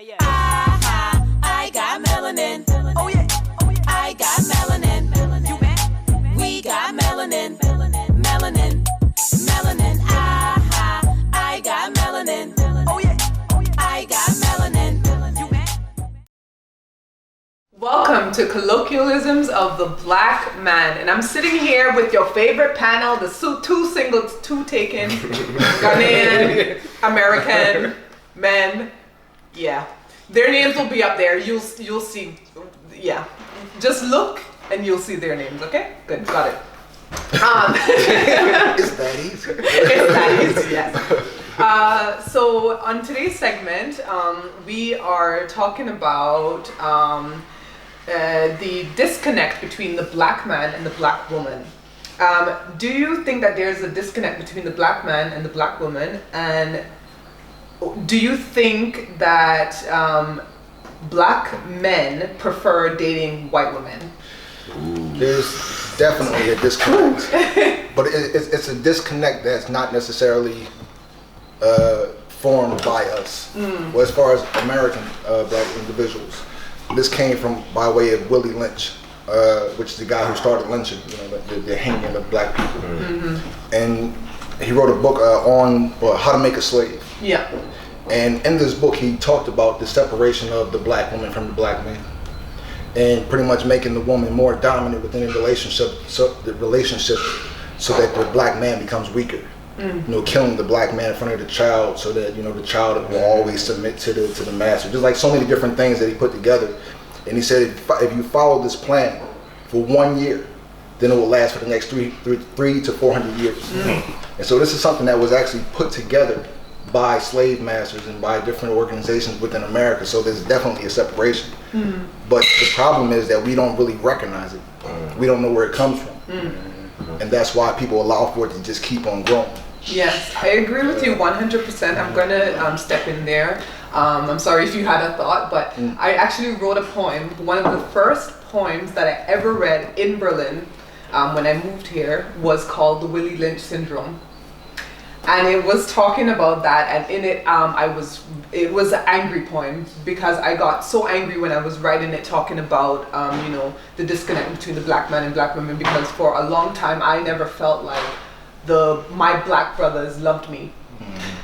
yeah. I got melanin. Oh yeah. I got melanin. You bet. We got melanin. Melanin. Melanin. I got melanin. Oh yeah. I got melanin. You bet. Welcome to Colloquialisms of the Black Man, and I'm sitting here with your favorite panel, the two taken Ghanaian American men. Yeah, their names will be up there. You'll see. Yeah, just look and you'll see their names. Okay, good, got it. It's that easy. It's that easy. Yes. So on today's segment, we are talking about the disconnect between the black man and the black woman. Do you think that there's a disconnect between the black man and the black woman? And do you think that black men prefer dating white women? There's definitely a disconnect, but it's a disconnect that's not necessarily formed by us. Well, as far as American black individuals, this came from by way of Willie Lynch, which is the guy who started lynching, the hanging of black people. And he wrote a book on how to make a slave. Yeah. And in this book, he talked about the separation of the black woman from the black man, and pretty much making the woman more dominant within the relationship, so that the black man becomes weaker. Killing the black man in front of the child, so that the child will always submit to the master. Just like so many different things that he put together. And he said, if you follow this plan for 1 year, then it will last for the next 300 to 400 years. And so this is something that was actually put together by slave masters and by different organizations within America. So there's definitely a separation. But the problem is that we don't really recognize it. We don't know where it comes from. And that's why people allow for it to just keep on growing. Yes, I agree with you 100%. I'm gonna step in there. I'm sorry if you had a thought, but I actually wrote a poem. One of the first poems that I ever read in Berlin when I moved here was called The Willie Lynch Syndrome. And it was talking about that, and in it, it was an angry poem because I got so angry when I was writing it, talking about, the disconnect between the black man and black women, because for a long time I never felt like my black brothers loved me.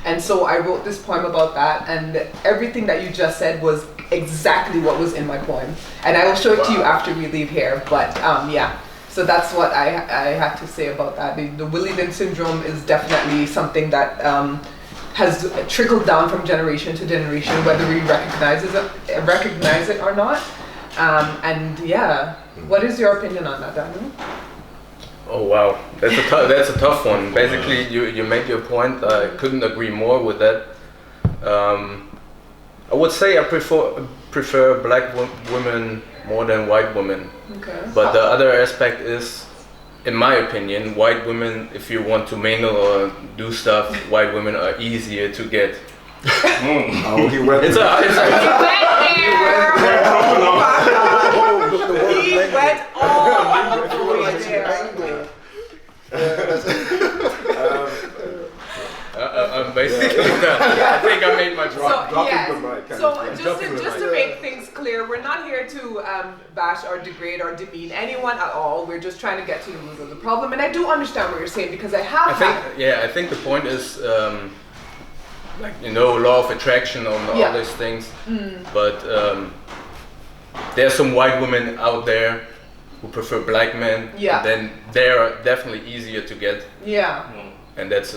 And so I wrote this poem about that, and everything that you just said was exactly what was in my poem. And I will show it to you after we leave here, but yeah. So that's what I had to say about that. The Willie Lynch syndrome is definitely something that has trickled down from generation to generation, whether we recognize it or not. And yeah, what is your opinion on that, Daniel? Oh wow, that's a tough one. Basically, you made your point. I couldn't agree more with that. I would say I prefer black women more than white women. Okay. But the other aspect is, in my opinion, white women, if you want to mingle or do stuff, white women are easier to get. Oh, he went He went all there. I'm basically done. I think I made my drop. Just to make things clear, we're not here to bash or degrade or demean anyone at all. We're just trying to get to the root of the problem. And I do understand what you're saying, because I think the point is law of attraction and all these things. But there's some white women out there who prefer black men. Yeah. And then they're definitely easier to get. Yeah. And that's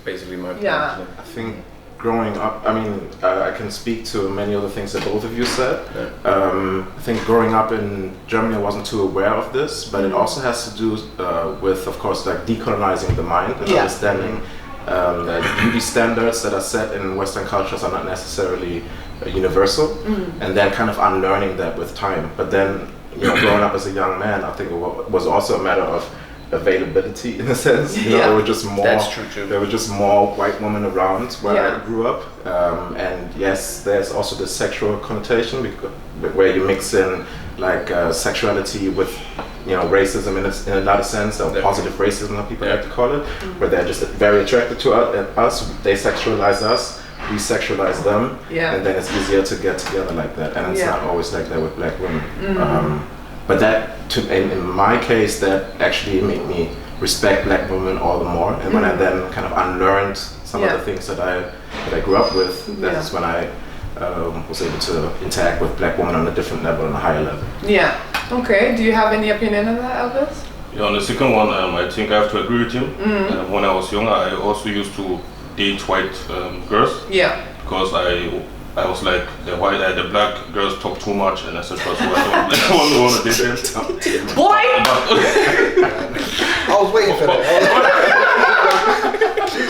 basically my point. Yeah. I think growing up, I can speak to many of the things that both of you said. I think growing up in Germany, I wasn't too aware of this, but it also has to do with, of course, like decolonizing the mind and understanding that beauty standards that are set in Western cultures are not necessarily universal, and then kind of unlearning that with time. But then, growing up as a young man, I think it was also a matter of availability in a sense. There were just more. That's true too. There were just more white women around where I grew up, and yes, there's also the sexual connotation where you mix in like sexuality with racism in another sense, or positive racism, that people like to call it, where they're just very attracted to us. They sexualize us, re-sexualize them, Yeah. and then it's easier to get together like that. And it's not always like that with black women. But that, in my case, that actually made me respect black women all the more. And when I then kind of unlearned some of the things that I grew up with, that's when I was able to interact with black women on a different level, on a higher level. Yeah. Okay. Do you have any opinion on that, Elvis? Yeah, on the second one, I think I have to agree with you. When I was younger, I also used to date white girls. Yeah. Because I was like, the black girls talk too much, and etc. So I don't want to date them. Boy! I was waiting for that.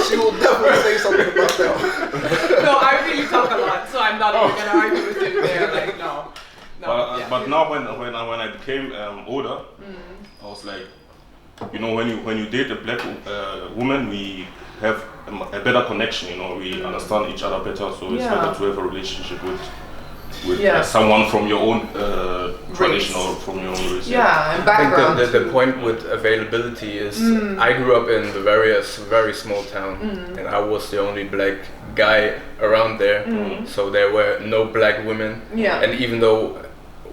she will definitely say something about that. No, I really talk a lot, so I'm not even gonna argue with you there. Like, no. But now when I became older, I was like, you know, when you date a black woman, we have a better connection. You know, we understand each other better. So it's better to have a relationship with someone from your own tradition or from your own race. Yeah, and background. I think the point with availability is I grew up in Bavaria, a very small town, and I was the only black guy around there. So there were no black women. Yeah. And even though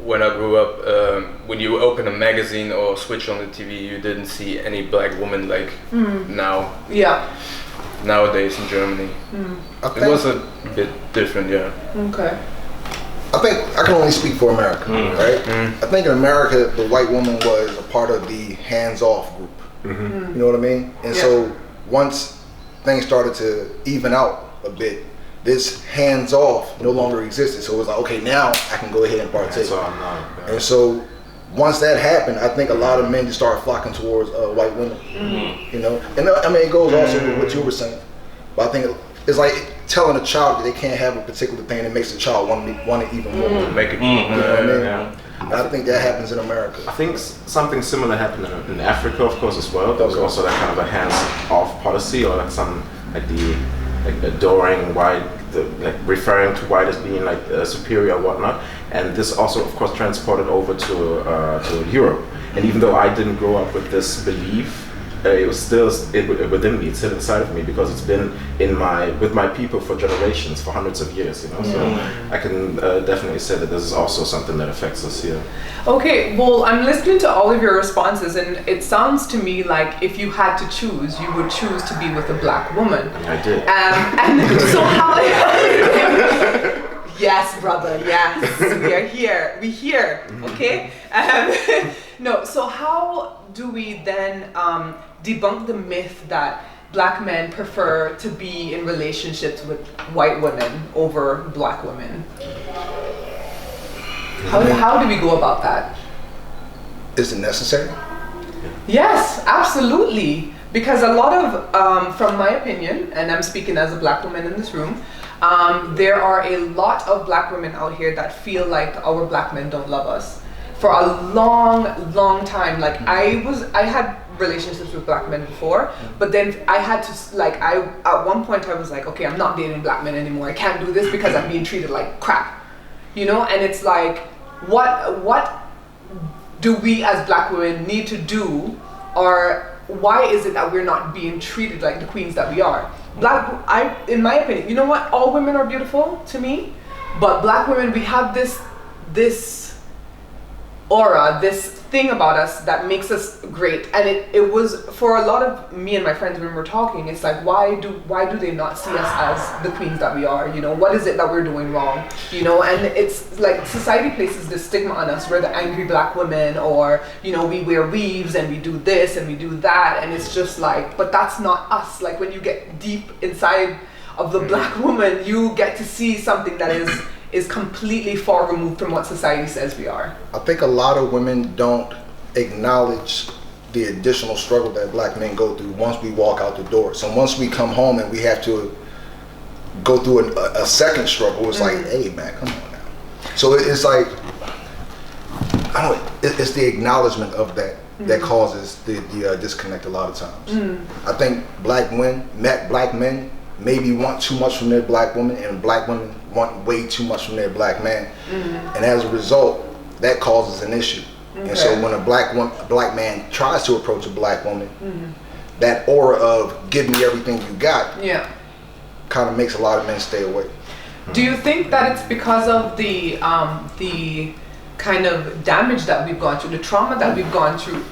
when I grew up, when you open a magazine or switch on the TV, you didn't see any black woman like now. Yeah. Nowadays in Germany. It was a bit different, yeah. Okay. I think I can only speak for America, right? I think in America, the white woman was a part of the hands-off group. You know what I mean? And so once things started to even out a bit, this hands-off no longer existed. So it was like, okay, now I can go ahead and partake. And so once that happened, I think a lot of men just started flocking towards white women. You know, and I mean, it goes also with what you were saying. But I think it's like telling a child that they can't have a particular thing that makes the child want it even more. Make it. You know what I mean? And I think that happens in America. I think something similar happened in Africa, of course, as well. There was also that kind of a hands-off policy, or like some adoring white, referring to white as being like superior or whatnot. And this also, of course, transported over to Europe. And even though I didn't grow up with this belief, it was still within me. It's still inside of me because it's been with my people for generations, for hundreds of years. You know, so I can definitely say that this is also something that affects us here. Okay, well, I'm listening to all of your responses, and it sounds to me like if you had to choose, you would choose to be with a black woman. I did. And so how? Yes, brother. Yes, we are here. We here. Okay. No. So how do we then debunk the myth that black men prefer to be in relationships with white women over black women? How do we go about that? Is it necessary? Yes, absolutely. Because a lot of, from my opinion, and I'm speaking as a black woman in this room, there are a lot of black women out here that feel like our black men don't love us. For a long time, like I had relationships with black men before, but then I had to at one point I was like, okay, I'm not dating black men anymore. I can't do this because I'm being treated like crap, you know. And it's like, what do we as black women need to do, or why is it that we're not being treated like the queens that we are? In my opinion, you know what? All women are beautiful to me, but black women, we have this aura, this thing about us that makes us great. And it was for a lot of me and my friends when we're talking, it's like, why do they not see us as the queens that we are? You know, what is it that we're doing wrong? You know, and it's like society places this stigma on us. We're the angry black women, or, you know, we wear weaves and we do this and we do that, and it's just like, but that's not us. Like when you get deep inside of the black woman, you get to see something that is completely far removed from what society says we are. I think a lot of women don't acknowledge the additional struggle that black men go through once we walk out the door. So once we come home and we have to go through a second struggle, it's like, hey man, come on now. So it's like, I don't know, it's the acknowledgement of that that causes the disconnect a lot of times. I think black men maybe want too much from their black woman, and black women want way too much from their black man. And as a result, that causes an issue. Okay. And so when a black man tries to approach a black woman, that aura of give me everything you got kind of makes a lot of men stay away. Do you think that it's because of the kind of damage that we've gone through, the trauma that we've gone through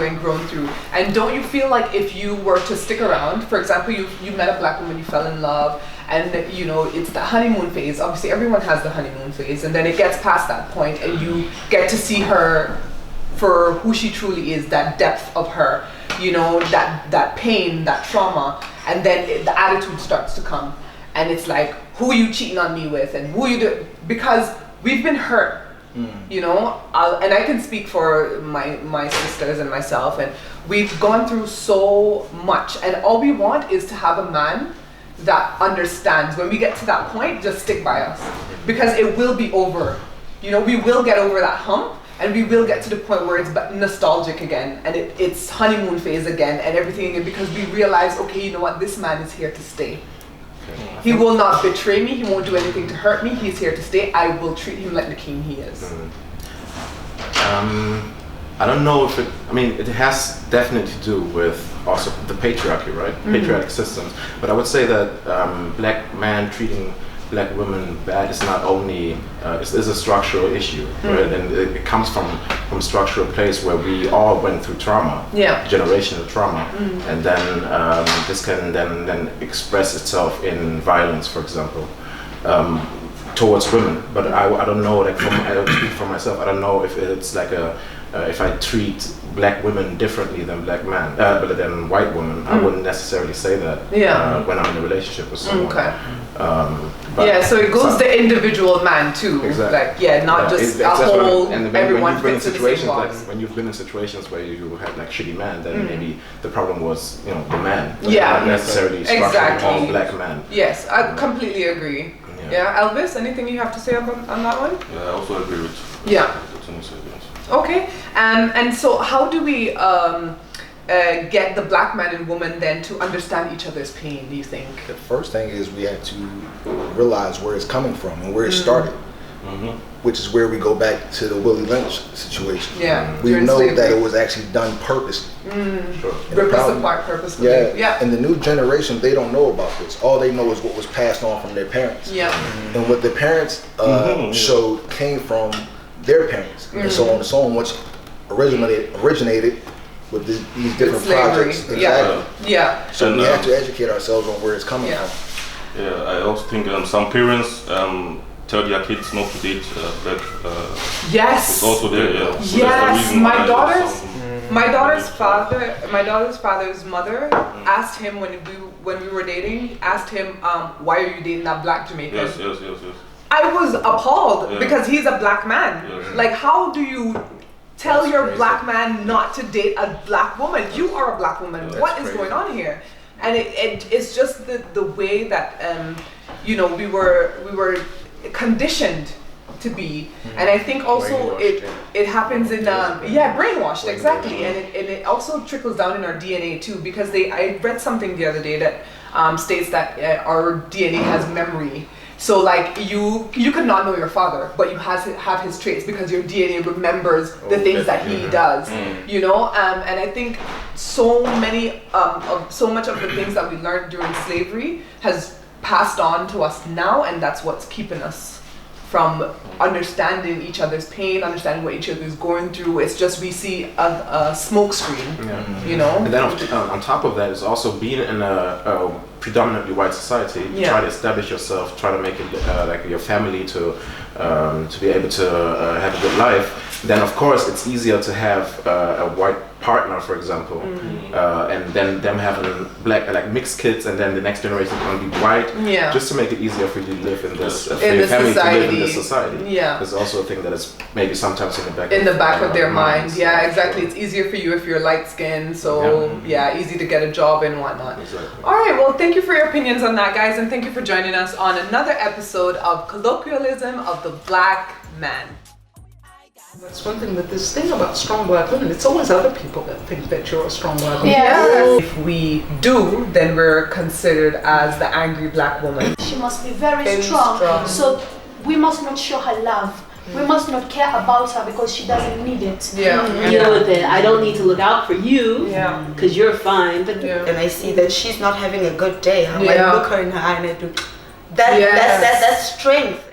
and grown through? And don't you feel like if you were to stick around, for example, you met a black woman, you fell in love, and you know, it's the honeymoon phase. Obviously everyone has the honeymoon phase, and then it gets past that point and you get to see her for who she truly is, that depth of her, you know, that pain, that trauma, and then the attitude starts to come. And it's like, who are you cheating on me with, and who you do, because we've been hurt, you know, and I can speak for my sisters and myself, and we've gone through so much, and all we want is to have a man that understands. When we get to that point, just stick by us, because it will be over, you know, we will get over that hump, and we will get to the point where it's nostalgic again, and it's honeymoon phase again, and everything again, because we realize, okay, you know what, this man is here to stay. He will not betray me, he won't do anything to hurt me, he's here to stay. I will treat him like the king he is. I don't know if it has definitely to do with also the patriarchy, right? Patriarchic systems. But I would say that black man treating black women bad is not only, is a structural issue, right? And it comes from a structural place where we all went through trauma, generational trauma, and then this can then express itself in violence, for example, towards women. But I don't know, like I don't speak for myself, I don't know if it's like if I treat black women differently than black men, but than white women, I wouldn't necessarily say that when I'm in a relationship with someone. So it goes the individual man too. Exactly. Like not just a whole. And everyone when you've been in fits in the same situations box. when you've been in situations where you had like shitty men, then maybe the problem was, you know, the man, not necessarily structurally all black men. Yes, I completely agree. Yeah, Elvis, anything you have to say on that one? Yeah, I also agree with. Okay, and so how do we get the black man and woman then to understand each other's pain, do you think? The first thing is we have to realize where it's coming from and where it started, which is where we go back to the Willie Lynch situation. We know that it was actually done purposely. Rip us apart purposely. And the new generation, they don't know about this. All they know is what was passed on from their parents. And what their parents showed came from their parents, and so on and so on, which originated with these different projects. So we have to educate ourselves on where it's coming from. I also think some parents tell their kids not to date black. It's also there. So that's the reason my daughter's father's mother asked him when we were dating, asked him, why are you dating that black Jamaican? Yes. I was appalled because he's a black man. Like, how do you tell your black man not to date a black woman? You are a black woman. What is going on here? And it's just the way that you know, we were conditioned to be, and I think also it happens in brainwashed, exactly, and it also trickles down in our DNA too, because I read something the other day that states that our DNA has memory. So like you could not know your father, but you have his traits because your DNA remembers the things that he does, you know. And I think so much of the things that we learned during slavery has passed on to us now, and that's what's keeping us from understanding each other's pain, understanding what each other is going through. It's just we see a smoke screen, you know. And then on top of that is also being in a predominantly white society. Try to establish yourself, try to make it like your family to be able to have a good life. Then of course it's easier to have a white partner, for example, and then them having black, like mixed kids, and then the next generation is going to be white, just to make it easier for you to live in this, for your family to live in this society. There's also a thing that is maybe sometimes in the back of their mind. Yeah, exactly. It's easier for you if you're light skinned, so easy to get a job and whatnot. All right, well, thank you for your opinions on that, guys, and thank you for joining us on another episode of Colloquialism of the Black Man. That's one thing with this thing about strong black women. It's always other people that think that you're a strong black woman. If we do, then we're considered as the angry black woman. She must be very strong. So we must not show her love We must not care about her because she doesn't need it. Deal with it. I don't need to look out for you because you're fine. But and I see that she's not having a good day. I might look her in her eye and I do. That's strength.